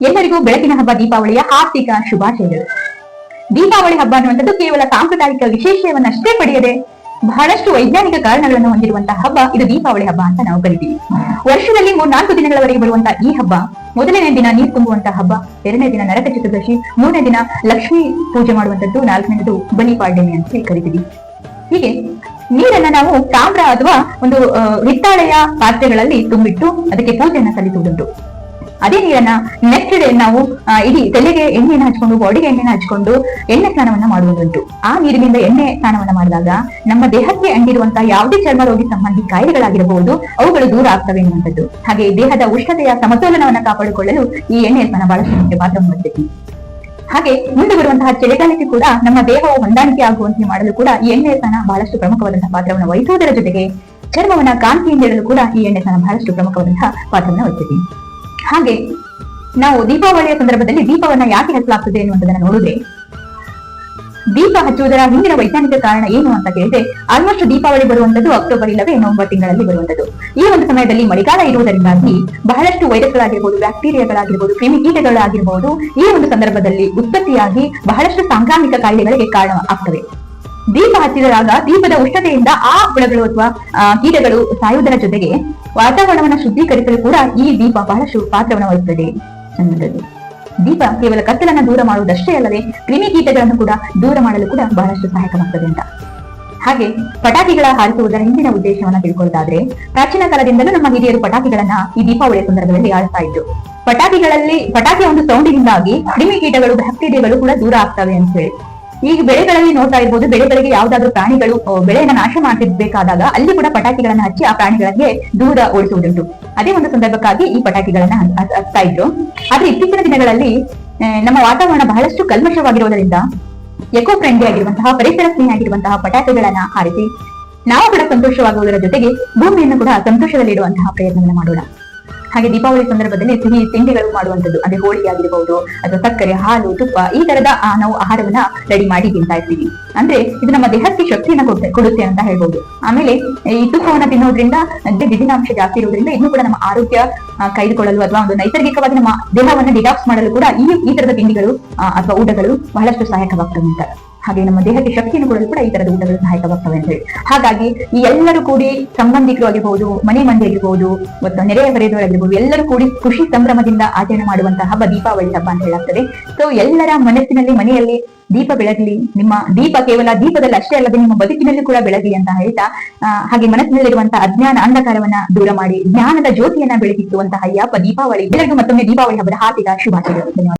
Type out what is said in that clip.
ಎಲ್ಲರಿಗೂ ಬೆಳಕಿನ ಹಬ್ಬ ದೀಪಾವಳಿಯ ಹಾರ್ದಿಕ ಶುಭಾಶಯಗಳು. ದೀಪಾವಳಿ ಹಬ್ಬ ಅನ್ನುವಂಥದ್ದು ಕೇವಲ ಸಾಂಪ್ರದಾಯಿಕ ವಿಶೇಷವನ್ನಷ್ಟೇ ಪಡೆಯದೆ ಬಹಳಷ್ಟು ವೈಜ್ಞಾನಿಕ ಕಾರಣಗಳನ್ನು ಹೊಂದಿರುವಂತಹ ಹಬ್ಬ ಇದು ದೀಪಾವಳಿ ಹಬ್ಬ ಅಂತ ನಾವು ಕರಿತೀವಿ. ವರ್ಷದಲ್ಲಿ 3-4 ದಿನಗಳವರೆಗೆ ಬರುವಂತಹ ಈ ಹಬ್ಬ ಮೊದಲನೇ ದಿನ ನೀರು ತುಂಬುವಂತಹ ಹಬ್ಬ, ಎರಡನೇ ದಿನ ನರಕ ಚತುರ್ದಶಿ, ಮೂರನೇ ದಿನ ಲಕ್ಷ್ಮೀ ಪೂಜೆ ಮಾಡುವಂತದ್ದು, ನಾಲ್ಕನೇದು ಬಲಿಪಾಡ್ಯಮಿ ಅಂತ ಕರಿತೀವಿ. ಹೀಗೆ ನೀರನ್ನ ನಾವು ತಾಮ್ರ ಅಥವಾ ಒಂದು ಹಿತ್ತಾಳೆಯ ಪಾತ್ರೆಗಳಲ್ಲಿ ತುಂಬಿಟ್ಟು ಅದಕ್ಕೆ ಪೂಜೆಯನ್ನ ಸಲ್ಲಿಸುವುದುಂಟು. ಅದೇ ನೀರನ್ನ ನೆಕ್ಸ್ಟ್ ಡೇ ನಾವು ಇಡೀ ತಲೆಗೆ ಎಣ್ಣೆಯನ್ನು ಹಚ್ಕೊಂಡು, ಬಾಡಿಗೆ ಎಣ್ಣೆನ ಹಚ್ಕೊಂಡು ಎಣ್ಣೆ ಸ್ನಾನವನ್ನ ಮಾಡುವುದುಂಟು. ಆ ನೀರಿನಿಂದ ಎಣ್ಣೆ ಸ್ನಾನವನ್ನ ಮಾಡಿದಾಗ ನಮ್ಮ ದೇಹಕ್ಕೆ ಅಂಟಿರುವಂತಹ ಯಾವುದೇ ಚರ್ಮ ರೋಗಿ ಸಂಬಂಧಿ ಕಾಯಿಲೆಗಳಾಗಿರಬಹುದು ಅವುಗಳು ದೂರ ಆಗ್ತವೆ ಎನ್ನುವಂಥದ್ದು. ಹಾಗೆ ದೇಹದ ಉಷ್ಣತೆಯ ಸಮತೋಲನವನ್ನ ಕಾಪಾಡಿಕೊಳ್ಳಲು ಈ ಎಣ್ಣೆ ಸ್ನಾನ ಬಹಳಷ್ಟು ಮುಖ್ಯ ಪಾತ್ರವನ್ನು ವಹಿಸುತ್ತೆ. ಹಾಗೆ ಮುಂದೆ ಬರುವಂತಹ ಚಳಿಗಾಲಕ್ಕೆ ಕೂಡ ನಮ್ಮ ದೇಹವು ಹೊಂದಾಣಿಕೆ ಆಗುವಂತೆ ಮಾಡಲು ಕೂಡ ಈ ಎಣ್ಣೆ ಸ್ನಾನ ಬಹಳಷ್ಟು ಪ್ರಮುಖವಾದಂತಹ ಪಾತ್ರವನ್ನು ವಹಿಸುವುದರ ಜೊತೆಗೆ ಚರ್ಮವನ್ನ ಕಾಂತಿಯಿಂದ ಇಡಲು ಕೂಡ ಈ ಎಣ್ಣೆ ಸ್ನಾನ ಬಹಳಷ್ಟು ಪ್ರಮುಖವಾದಂತಹ ಪಾತ್ರವನ್ನು ವಹಿಸುತ್ತೆ. ಹಾಗೆ ನಾವು ದೀಪಾವಳಿಯ ಸಂದರ್ಭದಲ್ಲಿ ದೀಪವನ್ನ ಯಾಕೆ ಹಚ್ಚಲಾಗ್ತದೆ ಎನ್ನುವಂಥದ್ದನ್ನ ನೋಡಿದ್ರೆ, ದೀಪ ಹಚ್ಚುವುದರ ಹಿಂದಿನ ವೈಜ್ಞಾನಿಕ ಕಾರಣ ಏನು ಅಂತ ಕೇಳಿದ್ರೆ, ಆಲ್ಮೋಸ್ಟ್ ದೀಪಾವಳಿ ಬರುವಂತದ್ದು ಅಕ್ಟೋಬರ್ ಇಲ್ಲವೇ ನವೆಂಬರ್ ತಿಂಗಳಲ್ಲಿ ಬರುವಂತದ್ದು. ಈ ಒಂದು ಸಮಯದಲ್ಲಿ ಮಳೆಗಾಲ ಇರುವುದರಿಂದಾಗಿ ಬಹಳಷ್ಟು ವೈರಸ್ಗಳಾಗಿರ್ಬೋದು, ಬ್ಯಾಕ್ಟೀರಿಯಾಗಳಾಗಿರ್ಬೋದು, ಕ್ರಿಮಿಕೀಟಗಳಾಗಿರ್ಬೋದು ಈ ಒಂದು ಸಂದರ್ಭದಲ್ಲಿ ಉತ್ಪತ್ತಿಯಾಗಿ ಬಹಳಷ್ಟು ಸಾಂಕ್ರಾಮಿಕ ಕಾಯಿಲೆಗಳಿಗೆ ಕಾರಣ ಆಗ್ತವೆ. ದೀಪ ಹಚ್ಚಿದಾಗ ದೀಪದ ಉಷ್ಣತೆಯಿಂದ ಆ ಹುಳಗಳು ಅಥವಾ ಕೀಟಗಳು ಸಾಯುವುದರ ಜೊತೆಗೆ ವಾತಾವರಣವನ್ನು ಶುದ್ಧೀಕರಿಸಲು ಕೂಡ ಈ ದೀಪ ಬಹಳಷ್ಟು ಪಾತ್ರವನ್ನು ವಹಿಸುತ್ತದೆ ಅನ್ನುವುದು. ದೀಪ ಕೇವಲ ಕತ್ತಲನ್ನು ದೂರ ಮಾಡುವುದಷ್ಟೇ ಅಲ್ಲದೆ ಕ್ರಿಮಿಕೀಟಗಳನ್ನು ಕೂಡ ದೂರ ಮಾಡಲು ಕೂಡ ಬಹಳಷ್ಟು ಸಹಾಯಕವಾಗ್ತದೆ ಅಂತ. ಹಾಗೆ ಪಟಾಕಿಗಳ ಹಾರಿಸುವುದರ ಹಿಂದಿನ ಉದ್ದೇಶವನ್ನ ತಿಳ್ಕೊಳ್ಳೋದಾದ್ರೆ, ಪ್ರಾಚೀನ ಕಾಲದಿಂದಲೂ ನಮ್ಮ ಹಿರಿಯರು ಪಟಾಕಿಗಳನ್ನ ಈ ದೀಪಾವಳಿಯ ಸಂದರ್ಭದಲ್ಲಿ ಆಡ್ತಾ ಇದ್ರು. ಪಟಾಕಿಯ ಒಂದು ಸೌಂಡಿನಿಂದಾಗಿ ಕ್ರಿಮಿಕೀಟಗಳು, ಬ್ಯಾಕ್ಟೀರಿಯಾಗಳು ಕೂಡ ದೂರ ಆಗ್ತವೆ ಅಂತ ಹೇಳಿ. ಈಗ ಬೆಳೆಗಳಲ್ಲಿ ನೋಡ್ತಾ ಇರ್ಬೋದು, ಬೆಳೆಗಳಿಗೆ ಯಾವ್ದಾದ್ರು ಪ್ರಾಣಿಗಳು ಬೆಳೆಯನ್ನ ನಾಶ ಮಾಡ್ತಿರ್ಬೇಕಾದಾಗ ಅಲ್ಲಿ ಕೂಡ ಪಟಾಕಿಗಳನ್ನ ಹಚ್ಚಿ ಆ ಪ್ರಾಣಿಗಳಿಗೆ ದೂರ ಓಡಿಸುವುದುಂಟು. ಅದೇ ಒಂದು ಸಂದರ್ಭಕ್ಕಾಗಿ ಈ ಪಟಾಕಿಗಳನ್ನ ಹಚ್ತಾ ಇದ್ರು. ಆದ್ರೆ ಇತ್ತೀಚಿನ ದಿನಗಳಲ್ಲಿ ನಮ್ಮ ವಾತಾವರಣ ಬಹಳಷ್ಟು ಕಲ್ಮಶವಾಗಿರುವುದರಿಂದ ಎಕೋ ಫ್ರೆಂಡ್ಲಿ ಆಗಿರುವಂತಹ, ಪರಿಸರ ಸ್ನೇಹಿ ಆಗಿರುವಂತಹ ಪಟಾಕಿಗಳನ್ನ ಹಾರಿಸಿ ನಾವು ಕೂಡ ಸಂತೋಷವಾಗುವುದರ ಜೊತೆಗೆ ಭೂಮಿಯನ್ನು ಕೂಡ ಸಂತೋಷದಲ್ಲಿಡುವಂತಹ ಪ್ರಯತ್ನವನ್ನು ಮಾಡೋಣ. ಹಾಗೆ ದೀಪಾವಳಿ ಸಂದರ್ಭದಲ್ಲಿ ಸಿಹಿ ತಿಂಡಿಗಳು ಮಾಡುವಂತದ್ದು, ಅದೇ ಹೋಳಿಗೆ ಆಗಿರಬಹುದು ಅಥವಾ ಸಕ್ಕರೆ, ಹಾಲು, ತುಪ್ಪ ಈ ತರದ ನಾವು ಆಹಾರವನ್ನ ರೆಡಿ ಮಾಡಿ ತಿಂತಾ ಇರ್ತೀವಿ. ಅಂದ್ರೆ ಇದು ನಮ್ಮ ದೇಹಕ್ಕೆ ಶಕ್ತಿಯನ್ನ ಕೊಡುತ್ತೆ ಅಂತ ಹೇಳ್ಬಹುದು. ಆಮೇಲೆ ಈ ತುಪ್ಪವನ್ನ ತಿನ್ನೋದ್ರಿಂದ ಬಿಸಿನಾಂಶ ಜಾಸ್ತಿ ಇರೋದ್ರಿಂದ ಇನ್ನೂ ಕೂಡ ನಮ್ಮ ಆರೋಗ್ಯ ಕಾಯ್ದುಕೊಳ್ಳಲು ಅಥವಾ ಒಂದು ನೈಸರ್ಗಿಕವಾಗಿ ನಮ್ಮ ದೇಹವನ್ನು ಡಿಟಾಕ್ಸ್ ಮಾಡಲು ಕೂಡ ಈ ತರದ ತಿಂಡಿಗಳು ಅಥವಾ ಊಟಗಳು ಬಹಳಷ್ಟು ಸಹಾಯಕವಾಗ್ತವೆ ಅಂತ. ಹಾಗೆ ನಮ್ಮ ದೇಹಕ್ಕೆ ಶಕ್ತಿಯನ್ನು ಕೊಡಲು ಕೂಡ ಈ ತರದ ಊಟಗಳು ಸಹಾಯಕವಾಗ್ತವೆ ಅಂತ ಹೇಳಿ. ಹಾಗಾಗಿ ಈ ಎಲ್ಲರೂ ಕೂಡಿ, ಸಂಬಂಧಿಕರು ಆಗಿರ್ಬಹುದು, ಮನೆ ಮಂದಿ ಆಗಿರ್ಬಹುದು ಮತ್ತು ನೆರೆಯ ಹೊರೆಯವರಾಗಿರ್ಬಹುದು, ಎಲ್ಲರೂ ಕೂಡಿ ಖುಷಿ ಸಂಭ್ರಮದಿಂದ ಆಚರಣೆ ಮಾಡುವಂತಹ ಹಬ್ಬ ದೀಪಾವಳಿ ಹಬ್ಬ ಅಂತ ಹೇಳಾಗ್ತದೆ. ಸೊ ಎಲ್ಲರ ಮನಸ್ಸಿನಲ್ಲಿ, ಮನೆಯಲ್ಲಿ ದೀಪ ಬೆಳಗಲಿ. ನಿಮ್ಮ ದೀಪ ಕೇವಲ ದೀಪದಲ್ಲಿ ಅಷ್ಟೇ ಅಲ್ಲದೆ ನಿಮ್ಮ ಬದುಕಿನಲ್ಲಿ ಕೂಡ ಬೆಳಗಲಿ ಅಂತ ಹೇಳ್ತಾ, ಹಾಗೆ ಮನಸ್ಸಿನಲ್ಲಿರುವಂತಹ ಅಜ್ಞಾನ ಅಂಧಕಾರವನ್ನ ದೂರ ಮಾಡಿ ಜ್ಞಾನದ ಜ್ಯೋತಿಯನ್ನ ಬೆಳಗಿಸುವಂತಹ ಈ ಹಬ್ಬ ದೀಪಾವಳಿ. ಎಲ್ಲರಿಗೂ ಮತ್ತೊಮ್ಮೆ ದೀಪಾವಳಿ ಹಬ್ಬದ ಹಾರ್ದಿಕ ಶುಭಾಶಯಗಳು. ಧನ್ಯವಾದ.